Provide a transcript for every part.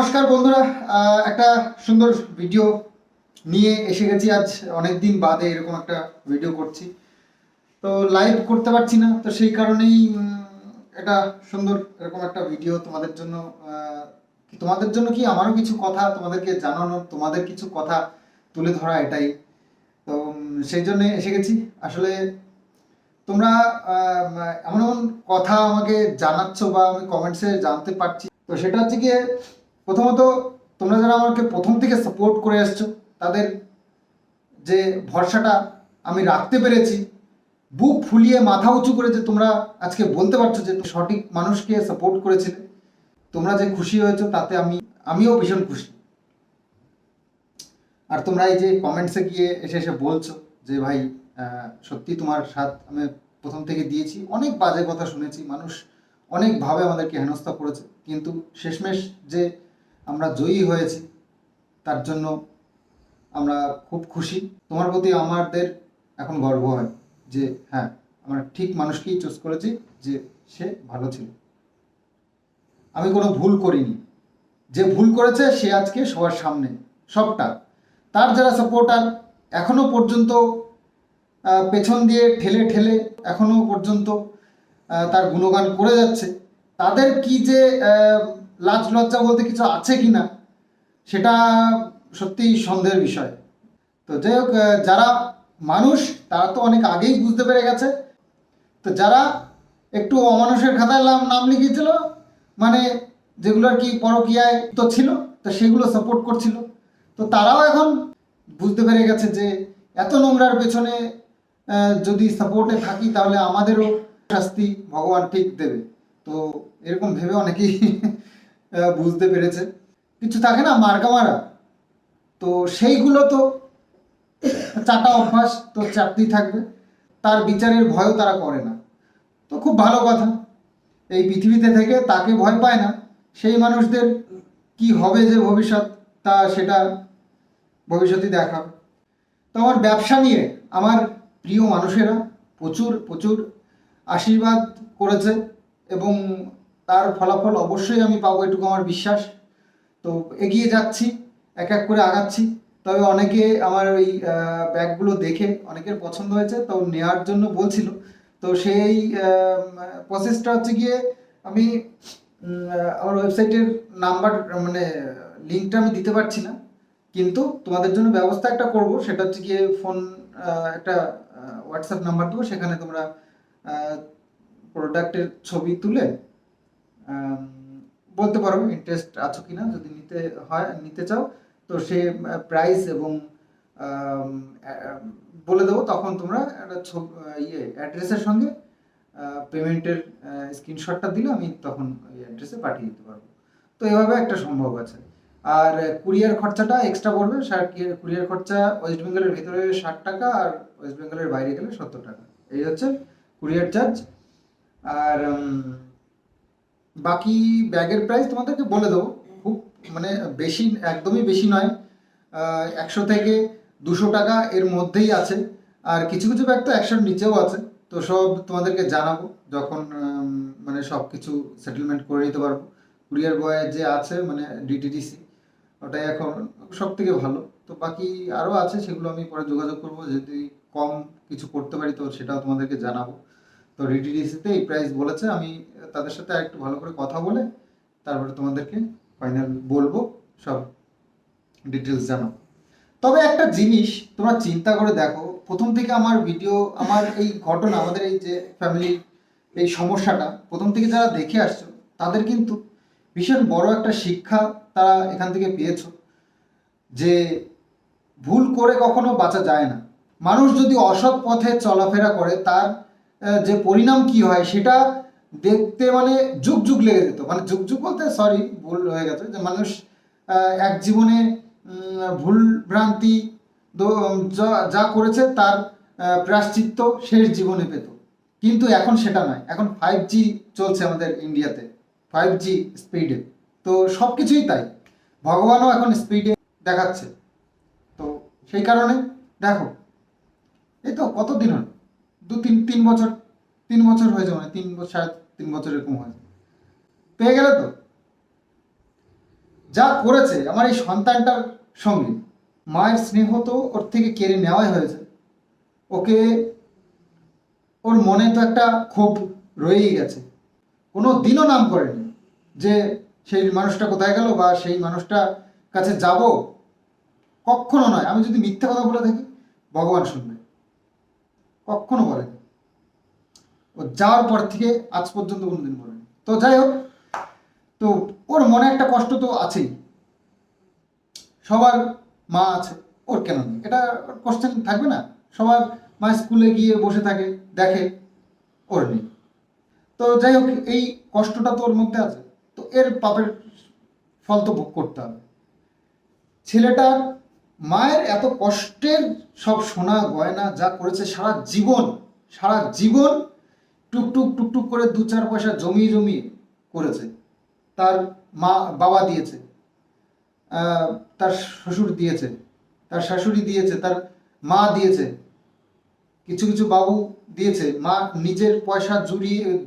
নমস্কার বন্ধুরা, একটা সুন্দর ভিডিও নিয়ে এসে গেছি। আজ অনেক দিন বাদে এরকম একটা ভিডিও করছি, তো লাইভ করতে পারছি না, তো সেই কারণেই এটা সুন্দর এরকম একটা ভিডিও তোমাদের জন্য। তোমাদের জন্য কি আমারও কিছু কথা তোমাদেরকে জানানো, তোমাদের কিছু কথা তুলে ধরা, এটাই তো। সেই জন্য এসে গেছি। আসলে তোমরা এমন এমন কথা আমাকে জানাচ্ছ বা আমি কমেন্টসে জানতে পারছি, তো সেটা হচ্ছে গিয়ে প্রথমত তোমরা যারা আমাকে প্রথম থেকে সাপোর্ট করে আসছো, তাদের যে ভরসাটা আমি রাখতে পেরেছি, বুক ফুলিয়ে মাথা উঁচু করে যে তোমরা আজকে বলতে পারছো যে সঠিক মানুষকে সাপোর্ট করেছিলে, তোমরা যে খুশি হয়েছো তাতে আমিও ভীষণ খুশি। আর তোমরা এই যে কমেন্টসে গিয়ে এসে এসে বলছো যে ভাই সত্যি তোমার সাথ আমি প্রথম থেকে দিয়েছি, অনেক বাজে কথা শুনেছি, মানুষ অনেকভাবে আমাদেরকে হেনস্থা করেছে, কিন্তু শেষমেশ যে আমরা জয়ী হয়েছি তার জন্য আমরা খুব খুশি। তোমার প্রতি আমাদের এখন গর্ব হয় যে হ্যাঁ, আমরা ঠিক মানুষকেই চুজ করেছি, যে সে ভালো ছিল। আমি কোনো ভুল করিনি, যে ভুল করেছে সে আজকে সবার সামনে সবটা। তার যারা সাপোর্টার এখনো পর্যন্ত পেছন দিয়ে ঠেলে ঠেলে এখনো পর্যন্ত তার গুণগান করে যাচ্ছে, তাদের কি যে লাজ লজ্জা বলতে কিছু আছে কিনা সেটা সত্যিই সন্দেহের বিষয়। তো যাই হোক, যারা মানুষ তারা তো অনেক আগেই বুঝতে পেরে গেছে। তো যারা একটু অমানুষের খাতায় নাম লিখিয়েছিল, মানে যেগুলো আর কি পরকীয়ায় তো ছিল, তো সেগুলো সাপোর্ট করছিল, তো তারাও এখন বুঝতে পেরে গেছে যে এত নোংরার পেছনে যদি সাপোর্টে থাকি তাহলে আমাদেরও শাস্তি ভগবান ঠিক দেবে। তো এরকম ভেবে অনেকেই বুঝতে পেরেছে। কিছু থাকে না মার্কা মারা, তো সেইগুলো তো চাটা অভ্যাস, তো চাপতেই থাকবে, তার বিচারের ভয়ও তারা করে না। তো খুব ভালো কথা, এই পৃথিবীতে থেকে তাকে ভয় পায় না, সেই মানুষদের কি হবে যে ভবিষ্যৎ, তা সেটা ভবিষ্যতেই দেখাবে। তো আমার ব্যবসা নিয়ে আমার প্রিয় মানুষেরা প্রচুর প্রচুর আশীর্বাদ করেছে, এবং তার ফলাফল অবশ্যই আমি পাবো, এটুকু আমার বিশ্বাস। তো এগিয়ে যাচ্ছি, এক এক করে আগাচ্ছি। তবে অনেকে আমার ওই ব্যাগগুলো দেখে অনেকের পছন্দ হয়েছে, তো নেওয়ার জন্য বলছিল। তো সেই প্রসেসটা হচ্ছে গিয়ে আমি আমার ওয়েবসাইটের নাম্বার, মানে লিঙ্কটা আমি দিতে পারছি না, কিন্তু তোমাদের জন্য ব্যবস্থা একটা করব। সেটা হচ্ছে গিয়ে ফোন, একটা হোয়াটসঅ্যাপ নাম্বার দেবো, সেখানে তোমরা প্রোডাক্টের ছবি তুলে বলতে পারো ইন্টারেস্ট আছো কিনা। যদি নিতে চাও, তো সে প্রাইস এবং বলে দেবো, তখন তোমরা একটা অ্যাড্রেসের সঙ্গে পেমেন্টের স্ক্রিনশটটা দিলে আমি তখন ওই অ্যাড্রেসে পাঠিয়ে দিতে পারবো। তো এভাবে একটা সম্ভব আছে। আর কুরিয়ার খরচাটা এক্সট্রা পড়বে। কুরিয়ার খরচা ওয়েস্ট বেঙ্গলের ভিতরে 60 টাকা, আর ওয়েস্ট বেঙ্গলের বাইরে গেলে 70 টাকা। এই হচ্ছে কুরিয়ার চার্জ। আর বাকি ব্যাগের প্রাইস তোমাদেরকে বলে দেবো, খুব মানে বেশি, একদমই বেশি নয়, 100 থেকে 200 টাকা এর মধ্যেই আছে। আর কিছু কিছু ব্যাগ তো 100-র নিচেও আছে। তো সব তোমাদেরকে জানাবো যখন মানে সব কিছু সেটেলমেন্ট করে নিতে পারবো। কুরিয়ার বয় যে আছে, মানে ডিটিডিসি, ওটাই এখন সব থেকে ভালো। তো বাকি আরও আছে, সেগুলো আমি পরে যোগাযোগ করবো, যদি কম কিছু করতে পারি তো সেটাও তোমাদেরকে জানাবো। তো ডিটিডিসিতে এই প্রাইস বলেছে, আমি তাদের সাথে আরেকটু ভালো করে কথা বলে তারপরে তোমাদেরকে ফাইনাল বলবো, সব ডিটেলস জানাবো। তবে একটা জিনিস তোমরা চিন্তা করে দেখো, প্রথম থেকে আমার ভিডিও, আমার এই ঘটনা, আমাদের এই যে ফ্যামিলির এই সমস্যাটা প্রথম থেকে যারা দেখে আসছো, তাদের কিন্তু ভীষণ বড় একটা শিক্ষা তারা এখান থেকে পেয়েছো, যে ভুল করে কখনো বাঁচা যায় না। মানুষ যদি অসৎ পথে চলাফেরা করে, তার যে পরিণাম কি হয় সেটা দেখতে মানে যুগ যুগ লেগে যেত। মানে যুগ যুগ বলতে সরি, ভুল হয়ে গেছে, যে মানুষ এক জীবনে ভুল ভ্রান্তি যা করেছে তার প্রায়শ্চিত্ত শেষ জীবনে পেত। কিন্তু এখন সেটা নয়, এখন 5G চলছে আমাদের ইন্ডিয়াতে, 5G স্পিডে, তো সব কিছুই তাই, ভগবানও এখন স্পিডে দেখাচ্ছে। তো সেই কারণে দেখো, এই তো কতদিন হলো, 2-3 বছর, 3 বছর হয়ে যাবে, 3 বছর, 3.5 বছর এরকম হয়েছে, পেয়ে গেলে তো। যা করেছে আমার এই সন্তানটার সঙ্গে, মায়ের স্নেহ তো ওর থেকে কেড়ে নেওয়াই হয়েছে। ওকে, ওর মনে তো একটা ক্ষোভ রয়েই গেছে। কোনো দিনও নাম করেনি যে সেই মানুষটা কোথায় গেল বা সেই মানুষটার কাছে যাব, কখনো নয়। আমি যদি মিথ্যা কথা বলে থাকি ভগবান শুনবে, কখনো বলেনি। ও যাওয়ার পর থেকে আজ পর্যন্ত কোনোদিন বলেনি। তো যাই হোক, তো ওর মনে একটা কষ্ট তো আছেই, সবার মা আছে, ওর কেন নেই, এটা কোশ্চেন থাকবে না? সবার মা স্কুলে গিয়ে বসে থাকে, দেখে, ওর নেই। তো যাই হোক, এই কষ্টটা তো ওর মধ্যে আছে, তো এর পাপের ফল তো ভোগ করতে হবে। ছেলেটার মায়ের এত কষ্টের সব সোনা গয়না যা করেছে সারা জীবন, সারা জীবন টুকটুক টুকটুক করে 2-4 পয়সা জমিয়ে জমিয়ে করেছে। তার মা বাবা দিয়েছে, তার শ্বশুর দিয়েছে, তার শাশুড়ি দিয়েছে, তার মা দিয়েছে, কিছু কিছু বাবু দিয়েছে, মা নিজের পয়সা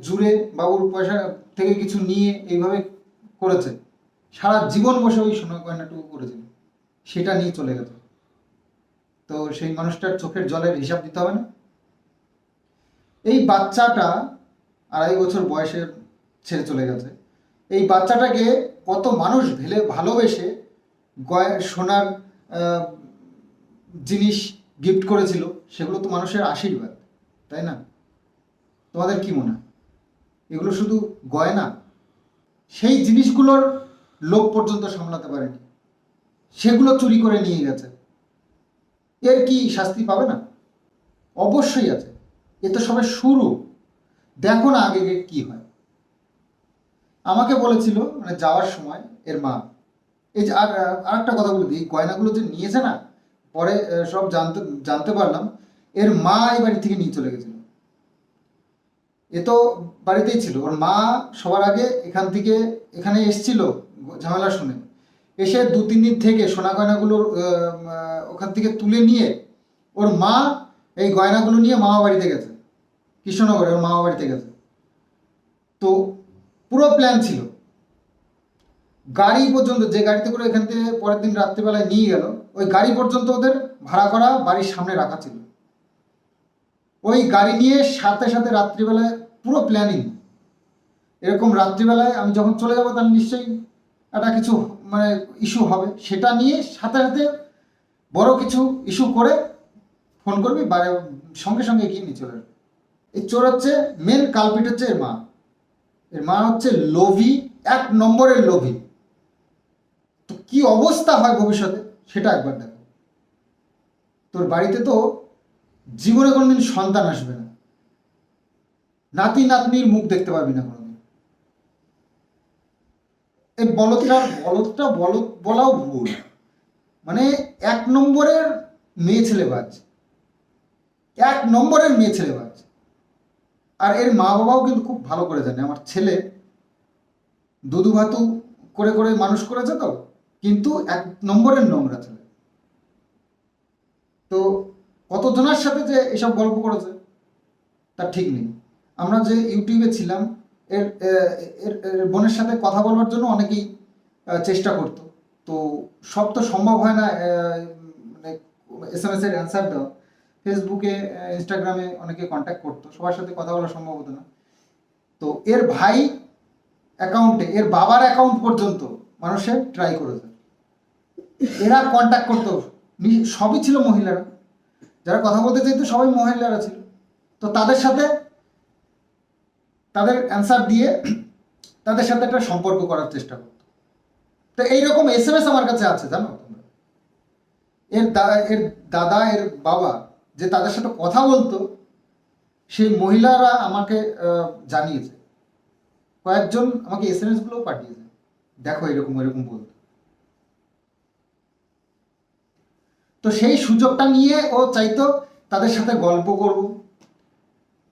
জুড়ে বাবুর পয়সা থেকে কিছু নিয়ে এইভাবে করেছে। সারা জীবন বসে ওই সোনা গয়নাটুকু করেছিল, সেটা নিয়ে চলে গেছে। তো সেই মানুষটার চোখের জলের হিসাব দিতে হবে না? এই বাচ্চাটা 2.5 বছর বয়সে ছেড়ে চলে গেছে। এই বাচ্চাটাকে কত মানুষ ভালোবেসে সোনার জিনিস গিফট করেছিল, সেগুলো তো মানুষের আশীর্বাদ, তাই না? তোমাদের কি মনে হয় এগুলো শুধু গয়না? সেই জিনিসগুলোর লোভ পর্যন্ত সামলাতে পারেনি, সেগুলো চুরি করে নিয়ে গেছে। এর কি শাস্তি পাবে না? অবশ্যই আছে। এ তো সবে শুরু, দেখো না আগে কি হয়। আমাকে বলেছিল মানে যাওয়ার সময় এর মা, এই যে আর একটা কথা বলে দিই, গয়নাগুলো যে নিয়েছে না, পরে সব জানতে পারলাম এর মা এই বাড়ি থেকে নিয়ে চলে গেছিল। এ তো বাড়িতেই ছিল, ওর মা সবার আগে এখানে এসছিল ঝামেলা শুনে, এসে 2-3 দিন থেকে সোনা গয়নাগুলো ওখান থেকে তুলে নিয়ে ওর মা এই গয়নাগুলো নিয়ে মামা বাড়িতে গেছে, কৃষ্ণনগরে ওর মামা বাড়িতে গেছে। তো পুরো প্ল্যান ছিল, গাড়ি পর্যন্ত, যে গাড়িতে করে এখান থেকে পরের দিন রাত্রিবেলায় নিয়ে গেল, ওই গাড়ি পর্যন্ত ওদের ভাড়া করা বাড়ির সামনে রাখা ছিল। ওই গাড়ি নিয়ে সাথে সাথে রাত্রিবেলায় পুরো প্ল্যানিং, এরকম রাত্রিবেলায় আমি যখন চলে যাবো তাহলে নিশ্চয়ই একটা কিছু মানে ইস্যু হবে, সেটা নিয়ে সাথে সাথে বড় কিছু ইস্যু করে ফোন করবি, সঙ্গে সঙ্গে গিয়ে নিয়ে চলে আসবে। এই চোর হচ্ছে মেন কালপিট, হচ্ছে এর মা। এর মা হচ্ছে লোভী, 1 নম্বরের লোভী। তো কি অবস্থা হয় ভবিষ্যতে সেটা একবার দেখো। তোর বাড়িতে তো জীবনে কোনোদিন সন্তান আসবে না, নাতি নাতনির মুখ দেখতে পারবি না কোনোদিন। এই বলদটা বলদ বলাও ভুল, মানে 1 নম্বরের মেয়ে ছেলেবাজ, 1 নম্বরের মেয়ে ছেলেবাজ। আর এর মা বাবাও কিন্তু খুব ভালো করে জানে আমার ছেলে দুধু ভাতু করে করে মানুষ করেছে, তো কিন্তু 1 নম্বরের নোংরা ছেলে। তো কতজনের সাথে যে এসব গল্প করেছে তার ঠিক নেই। আমরা যে ইউটিউবে ছিলাম, এর বোনের সাথে কথা বলার জন্য অনেকেই চেষ্টা করতো, তো সব তো সম্ভব হয় না, মানে SMS এর অ্যান্সার দেওয়া। ফেসবুকে ইনস্টাগ্রামে অনেকে কন্ট্যাক্ট করতো, সবার সাথে কথা বলা সম্ভব হতো না। তো এর ভাই অ্যাকাউন্টে, এর বাবার অ্যাকাউন্ট পর্যন্ত মানুষের ট্রাই করেছে, এরা কন্ট্যাক্ট করতো। সবই ছিল মহিলারা, যারা কথা বলতে চাইতো সবাই মহিলারা ছিল। তো তাদের সাথে তাদের অ্যান্সার দিয়ে তাদের সাথে একটা সম্পর্ক করার চেষ্টা করতো। তো এইরকম SMS আমার কাছে আছে, জানো তোমরা? এর দাদা, এর বাবা যে তাদের সাথে কথা বলতো, সেই মহিলারা আমাকে জানিয়েছে, কয়েকজন আমাকে SMS গুলোও পাঠিয়েছে, দেখো এরকম এরকম বলতো। তো সেই সুযোগটা নিয়ে ও চাইতো তাদের সাথে গল্প করব,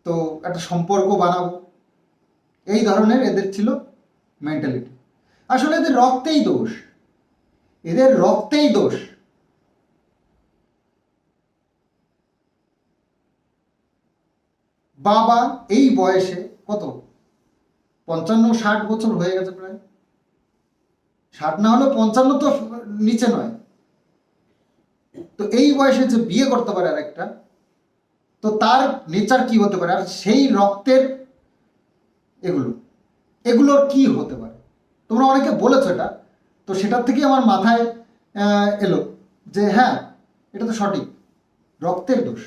তো একটা সম্পর্ক বানাবো, এই ধরনের এদের ছিল মেন্টালিটি। আসলে এদের রক্তেই দোষ, এদের রক্তেই দোষ। বাবা এই বয়সে কত, 55-60 বছর হয়ে গেছে প্রায়, 60 না হলেও 55 তো নিচে নয়। তো এই বয়সে যে বিয়ে করতে পারে আরেকটা, তো তার নেচার কি হতে পারে, আর সেই রক্তের এগুলো এগুলোর কি হতে পারে। তোমরা অনেকে বলেছো এটা, তো সেটার থেকেই আমার মাথায় এলো যে হ্যাঁ, এটা তো সঠিক, রক্তের দোষ,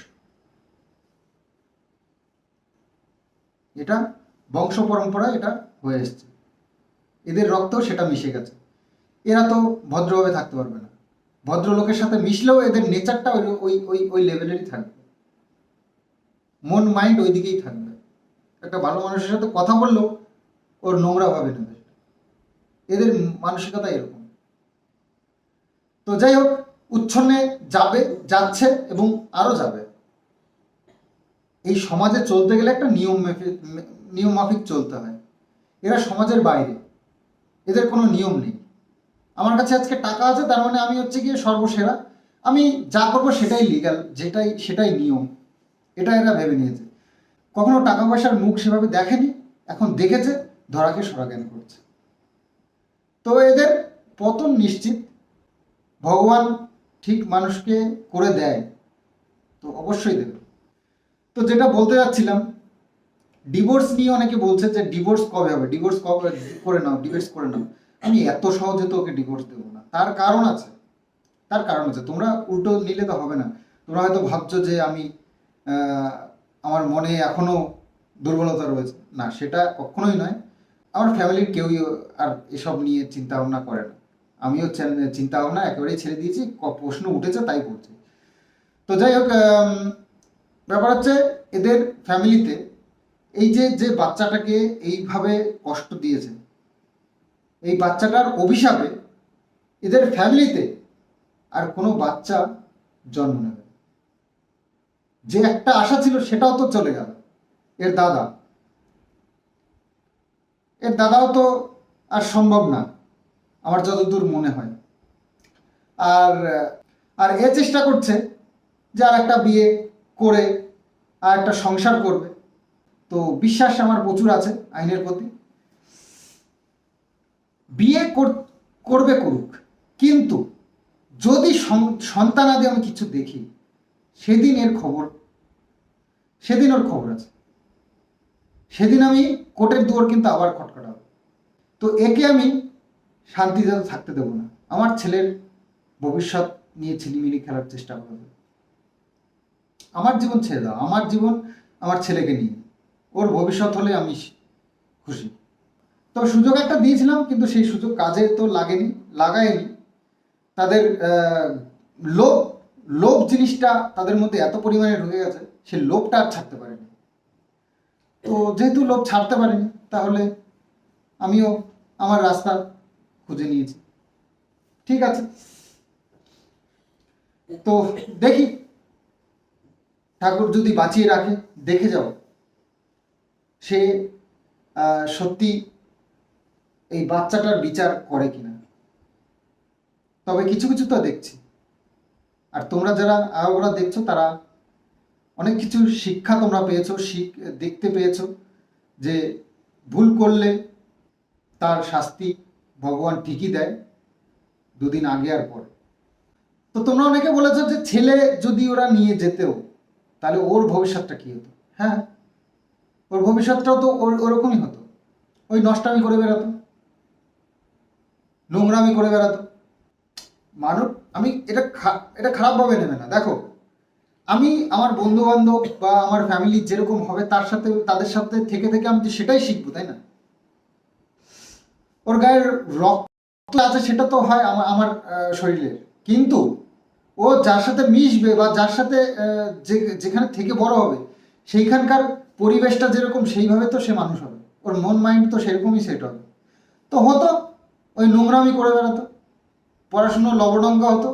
এটা বংশ পরম্পরায় এটা হয়ে এসছে, এদের রক্তেও সেটা মিশে গেছে। এরা তো ভদ্রভাবে থাকতে পারবে না, ভদ্রলোকের সাথে মিশলেও এদের নেচারটা ওই ওই ওই ওই লেভেলেরই থাকবে, মন মাইন্ড ওই দিকেই থাকবে। একটা ভালো মানুষের সাথে কথা বললেও ওর নোংরা ভাবে নেবে, এদের মানসিকতা এরকম। তো যাই হোক, উচ্ছন্নে যাবে, যাচ্ছে এবং আরো যাবে। এই সমাজে চলতে গেলে একটা নিয়ম মাফিক চলতে হয়। এরা সমাজের বাইরে, এদের কোনো নিয়ম নেই। আমার কাছে আজকে টাকা আছে তার মানে আমি হচ্ছে গিয়ে সর্বসেরা, আমি যা করবো সেটাই লিগ্যাল, সেটাই নিয়ম, এটা এরা ভেবে নিয়েছে। কখনো টাকা পয়সার মুখ সেভাবে দেখেনি, এখন দেখেছে, ধরাকে সরাজ্ঞান করছে। তো এদের পতন নিশ্চিত। ভগবান ঠিক মানুষকে করে দেয় তো অবশ্যই দেবে। তো যেটা বলতে যাচ্ছিলাম, ডিভোর্স নিয়ে অনেকে বলছে যে ডিভোর্স কবে হবে, ডিভোর্স কবে করে নাও, ডিভোর্স করে নাও। আমি এত সহজে তো ওকে ডিভোর্স দেবো না, তার কারণ আছে, তার কারণ আছে। তোমরা উল্টো নিলে তো হবে না। তোমরা হয়তো ভাবছো যে আমি আমার মনে এখনো দুর্বলতা রয়েছে, না, সেটা কখনোই নয়। আমার ফ্যামিলির কেউই আর এসব নিয়ে চিন্তা ভাবনা করে না, আমিও চিন্তা ভাবনা একেবারেই ছেড়ে দিয়েছি, প্রশ্ন উঠেছে তাই বলছি। তো যাই হোক, ব্যাপার হচ্ছে এদের ফ্যামিলিতে এই যে বাচ্চাটাকে এইভাবে কষ্ট দিয়েছে, এই বাচ্চাটার অভিশাপে এদের ফ্যামিলিতে আর কোনো বাচ্চা জন্ম নেবে। যে একটা আশা ছিল সেটাও তো চলে গেল। এর দাদাও তো আর সম্ভব না, আমার যতদূর মনে হয়। আর আর এ চেষ্টা করছে যে আর একটা বিয়ে করে আর একটা সংসার করবে। তো বিশ্বাস আমার প্রচুর আছে আইনের প্রতি, বিয়ে করবে, করুক, কিন্তু যদি সন্তানাদি আমি কিছু দেখি, সেদিন ওর খবর আছে, সেদিন আমি কোর্টের দুয়ার কিন্তু আবার খটখটাবো। তো একে আমি শান্তিতে থাকতে দেবো না। আমার ছেলের ভবিষ্যৎ নিয়ে ছিলিমিলি খেলার চেষ্টা করবে। আমার জীবন ছেড়ে দাও, আমার জীবন আমার ছেলেকে নিয়ে, ওর ভবিষ্যৎ হলে আমি খুশি। তো সুযোগ একটা দিয়েছিলাম, কিন্তু সেই সুযোগ কাজে তো লাগায়নি। তাদের লোভ লোভ জিনিসটা তাদের মধ্যে এত পরিমাণে ঢুকে গেছে, সে লোভটা আর ছাড়তে পারেনি। তো যেহেতু লোভ ছাড়তে পারেনি, তাহলে আমিও আমার রাস্তা খুঁজে নিয়েছি। ঠিক আছে, তো দেখি ঠাকুর যদি বাঁচিয়ে রাখে, দেখে যাও সে সত্যি এই বাচ্চাটার বিচার করে কিনা। তবে কিছু কিছু তো দেখছি, আর তোমরা যারা ওরা দেখছো তারা অনেক কিছু শিক্ষা তোমরা পেয়েছো, দেখতে পেয়েছো যে ভুল করলে তার শাস্তি ভগবান ঠিকই দেয়, দুদিন আগে আর পরে। তো তোমরা অনেকে বলেছো যে ছেলে যদি ওরা নিয়ে যেতেও, তাহলে ওর ভবিষ্যৎটা কি হতো। হ্যাঁ, ওর ভবিষ্যৎটাও তো ওরকমই হতো, ওই নষ্টামি করে বেড়াতো, নোংরামি করে বেড়াতো। মানুষ, আমি এটা খারাপভাবে নেবে না। দেখো, আমি আমার বন্ধু বান্ধব বা আমার ফ্যামিলি যেরকম হবে তাদের সাথে থেকে থেকে আমি সেটাই শিখবো, তাই না? ওর গায়ের রক্ত আছে সেটা তো হয় আমার শরীরের, কিন্তু ও যার সাথে মিশবে বা যার সাথে যেখানে থেকে বড় হবে, সেইখানকার পরিবেশটা যেরকম, সেইভাবে তো সে মানুষ হবে, ওর মন মাইন্ড তো সেরকমই সেট হবে। তো হতো ওই নোংরামি করে বেড়াতো, পড়াশুনো লবডঙ্গা হতো,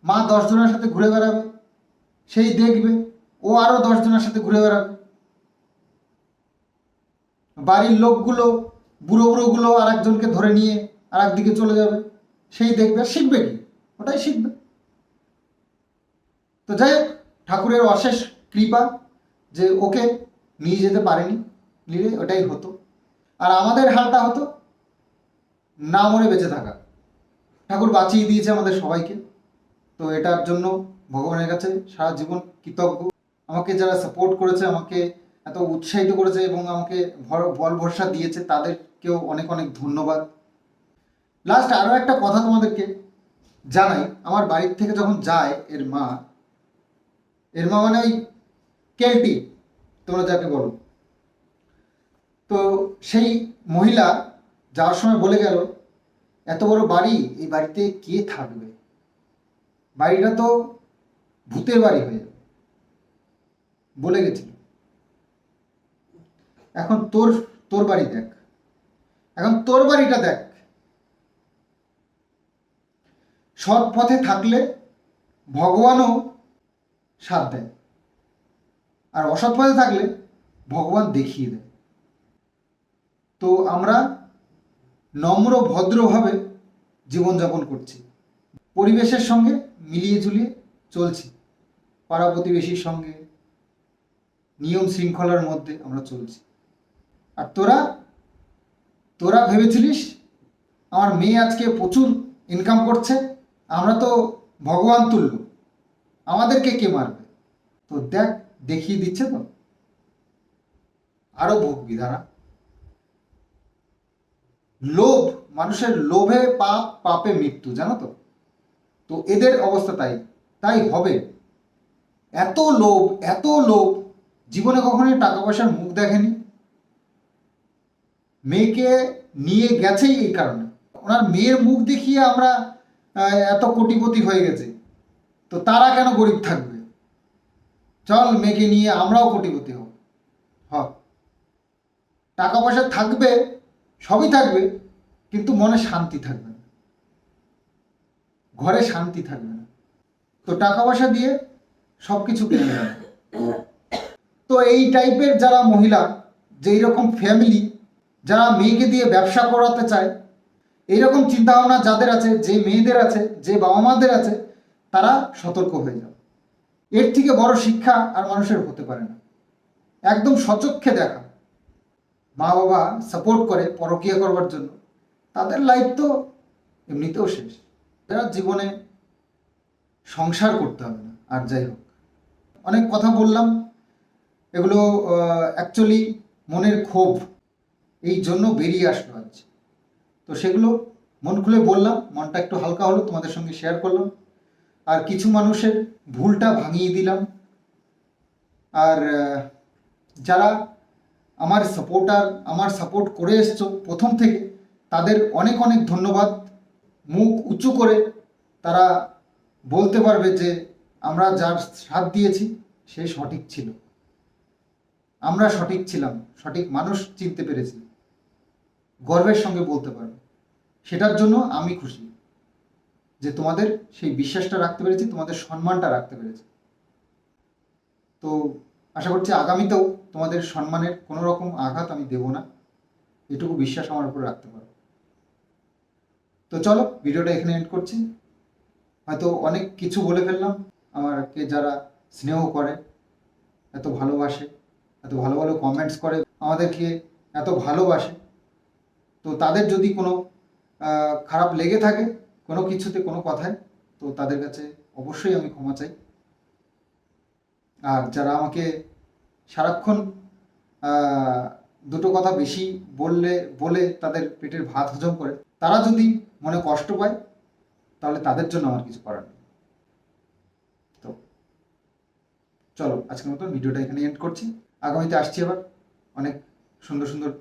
মা 10 জনের সাথে ঘুরে বেড়াবে, সেই দেখবে ও আরো 10 জনের সাথে ঘুরে বেড়াবে, বাড়ির লোকগুলো বুড়োগুলো আর একজনকে ধরে নিয়ে আর একদিকে চলে যাবে, সেই দেখবে, শিখবে কি? ওটাই শিখবে। তো যাই হোক, ঠাকুরের অশেষ কৃপা যে ওকে নিয়ে যেতে পারেনি, নিলে ওটাই হতো। আর আমাদের হালটা হতো না মরে বেঁচে থাকা। ঠাকুর বাঁচিয়ে দিয়েছে আমাদের সবাইকে। তো এটার জন্য ভগবানের কাছে সারা জীবন কৃতজ্ঞ। আমাকে যারা সাপোর্ট করেছে, আমাকে এত উৎসাহিত করেছে এবং আমাকে বল ভরসা দিয়েছে, তাদেরকেও অনেক অনেক ধন্যবাদ। লাস্ট আরও একটা কথা তোমাদেরকে জানাই, আমার বাড়ির থেকে যখন যায় এর মা মানে ওই কেলটি তোমরা যাকে বলো, তো সেই মহিলা যাওয়ার সময় বলে গেল, এত বড় বাড়ি, এই বাড়িতে কে থাকবে, বাড়িটা তো ভূতের বাড়ি হয়ে যাবে, বলে গেছিল। এখন তোর বাড়ি দেখ, এখন তোর বাড়িটা দেখ। সৎ পথে থাকলে ভগবানও সাথ দেয়, আর অসৎ পথে থাকলে ভগবান দেখিয়ে দেয়। তো আমরা নম্র ভদ্রভাবে জীবনযাপন করছি, পরিবেশের সঙ্গে মিলিয়ে ঝুলিয়ে চলছি, পাড়া প্রতিবেশীর সঙ্গে নিয়ম শৃঙ্খলার মধ্যে আমরা চলছি। আর তোরা ভেবেছিলিস আমার মেয়ে আজকে প্রচুর ইনকাম করছে, আমরা তো ভগবান তুল্য, আমাদেরকে কে মারবে? তো দেখ, দেখিয়ে দিচ্ছে তো, আরো ভোগবি ধারা। লোভ, মানুষের লোভে পাপ, পাপে মৃত্যু, জানো তো? তো এদের অবস্থা তাই হবে। এত লোভ, জীবনে কখনোই টাকা পয়সার মুখ দেখেনি। মেয়েকে নিয়ে গেছেই এই কারণে, ওনার মেয়ের মুখ দেখিয়ে আমরা এত কোটিপতি হয়ে গেছি। তো তারা কেন গরিব থাকবে? চল মেয়েকে নিয়ে আমরাও কোটিপতি হব। টাকা পয়সা থাকবে, সবই থাকবে, কিন্তু মনে শান্তি থাকবে না, ঘরে শান্তি থাকবে না। তো টাকা পয়সা দিয়ে সব কিছু কেনে নেবে। তো এই টাইপের যারা মহিলা, যেই রকম ফ্যামিলি, যারা মেয়েকে দিয়ে ব্যবসা করাতে চায়, এইরকম চিন্তাভাবনা যাদের আছে, যে মেয়েদের আছে, যে বাবা মাদের আছে, তারা সতর্ক হয়ে যাবে। এর থেকে বড় শিক্ষা আর মানুষের হতে পারে না। একদম সচক্ষে দেখা, মা বাবা সাপোর্ট করে পরকীয়া করবার জন্য, তাদের লাইফ তো এমনিতেও শেষ। যারা জীবনে সংসার করতে হবে না। আর যাই হোক, অনেক কথা বললাম, এগুলো অ্যাকচুয়ালি মনের ক্ষোভ, এই জন্য বেরিয়ে আসলো আজ। তো সেগুলো মন খুলে বললাম, মনটা একটু হালকা হলো, তোমাদের সঙ্গে শেয়ার করলাম। আর কিছু মানুষের ভুলটা ভাঙিয়ে দিলাম। আর যারা আমার সাপোর্টার, আমার সাপোর্ট করে এসছো প্রথম থেকে, তাদের অনেক অনেক ধন্যবাদ। মুখ উঁচু করে তারা বলতে পারবে যে আমরা যার সাথ দিয়েছি সে সঠিক ছিল, আমরা সঠিক ছিলাম, সঠিক মানুষ চিনতে পেরেছি, গর্বের সঙ্গে বলতে পারবে। সেটার জন্য আমি খুশি যে তোমাদের সেই বিশ্বাসটা রাখতে পেরেছি, তোমাদের সম্মানটা রাখতে পেরেছি। তো আশা করছি আগামীতেও তোমাদের সম্মানের কোনো রকম আঘাত আমি দেব না, এটুকু বিশ্বাস আমার উপর রাখতে পারো। তো চলো, ভিডিওটা এখানে এন্ড করছি। হয়তো অনেক কিছু বলে ফেললাম। আমাকে যারা স্নেহ করে, এত ভালোবাসে, এত ভালো ভালো কমেন্টস করে, আমাদেরকে এত ভালোবাসে, তো তাদের যদি কোনো খারাপ লেগে থাকে কোনো কিছুতে, কোনো কথায়, তো তাদের কাছে অবশ্যই আমি ক্ষমা চাই। আর যারা আমাকে সারাক্ষণ দুটো কথা বেশি বলে তাদের পেটের ভাত হজম করে, তারা যদি মনে কষ্ট পায়, তাহলে তাদের জন্য আমার কিছু করার নেই। তো চলো, আজকের মতো ভিডিওটা এখানে এন্ড করছি। আগামীতে আসছি আবার অনেক সুন্দর সুন্দর,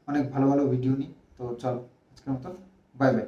অনেক ভালো ভালো ভিডিও নিই। তো চলো, আজকের মতো বাই বাই।